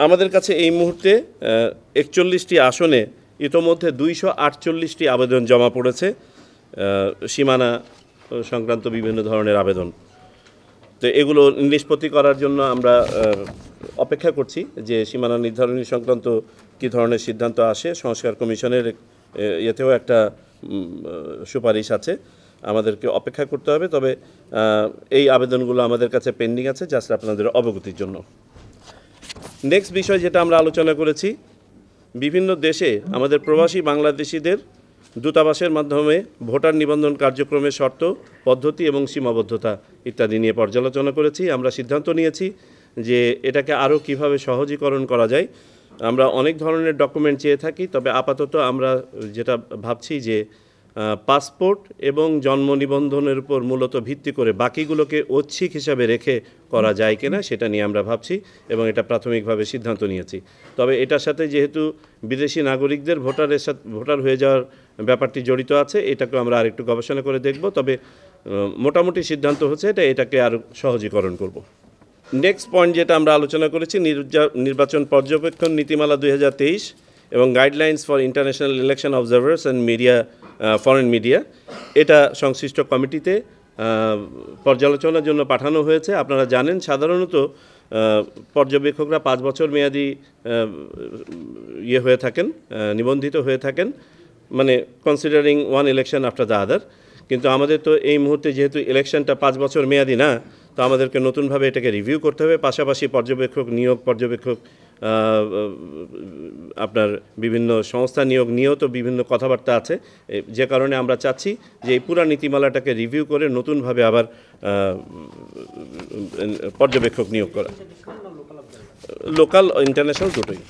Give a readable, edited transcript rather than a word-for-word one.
আমাদের কাছে এই মুহূর্তে ৪১টি আসনে ইতোমধ্যে ২৪৮টি আবেদন জমা পড়েছে, সীমানা সংক্রান্ত বিভিন্ন ধরনের আবেদন। তো এগুলো নিষ্পত্তি করার জন্য আমরা অপেক্ষা করছি যে সীমানা নির্ধারণী সংক্রান্ত কী ধরনের সিদ্ধান্ত আসে। সংস্কার কমিশনের ইয়েতেও একটা সুপারিশ আছে, আমাদেরকে অপেক্ষা করতে হবে। তবে এই আবেদনগুলো আমাদের কাছে পেন্ডিং আছে, জাস্ট আপনাদের অবগতির জন্য। নেক্সট বিষয় যেটা আমরা আলোচনা করেছি, বিভিন্ন দেশে আমাদের প্রবাসী বাংলাদেশিদের দূতাবাসের মাধ্যমে ভোটার নিবন্ধন কার্যক্রমের শর্ত, পদ্ধতি এবং সীমাবদ্ধতা ইত্যাদি নিয়ে পর্যালোচনা করেছি। আমরা সিদ্ধান্ত নিয়েছি যে এটাকে আরও কিভাবে সহজীকরণ করা যায়। আমরা অনেক ধরনের ডকুমেন্ট চেয়ে থাকি, তবে আপাতত আমরা যেটা ভাবছি যে পাসপোর্ট এবং জন্ম নিবন্ধনের উপর মূলত ভিত্তি করে বাকিগুলোকে ঐচ্ছিক হিসাবে রেখে করা যায় কিনা সেটা নিয়ে আমরা ভাবছি এবং এটা প্রাথমিকভাবে সিদ্ধান্ত নিয়েছি। তবে এটার সাথে যেহেতু বিদেশি নাগরিকদের ভোটার হয়ে যাওয়ার ব্যাপারটি জড়িত আছে, এটাকে আমরা আরেকটু গবেষণা করে দেখব। তবে মোটামুটি সিদ্ধান্ত হচ্ছে এটাকে আরও সহজীকরণ করব। নেক্সট পয়েন্ট যেটা আমরা আলোচনা করেছি, নির্বাচন পর্যবেক্ষণ নীতিমালা 2023 এবং guidelines for international election observers and media, foreign media, এটা সংশ্লিষ্ট কমিটিতে পর্যালোচনার জন্য পাঠানো হয়েছে। আপনারা জানেন সাধারণত পর্যবেক্ষকরা 5 বছর মেয়াদি হয়ে থাকেন, নিবন্ধিত হয়ে থাকেন, মানে considering one election after the other. কিন্তু আমাদের তো এই মুহূর্তে যেহেতু ইলেকশনটা 5 বছর মেয়াদি না, তো আমাদেরকে নতুনভাবে এটাকে রিভিউ করতে হবে। পাশাপাশি পর্যবেক্ষক আপনার বিভিন্ন সংস্থা নিয়েও তো বিভিন্ন কথাবার্তা আছে, যে কারণে আমরা চাচ্ছি যে এই পুরা নীতিমালাটাকে রিভিউ করে নতুনভাবে আবার পর্যবেক্ষক নিয়োগ করা, লোকাল ইন্টারন্যাশনাল দুটোই।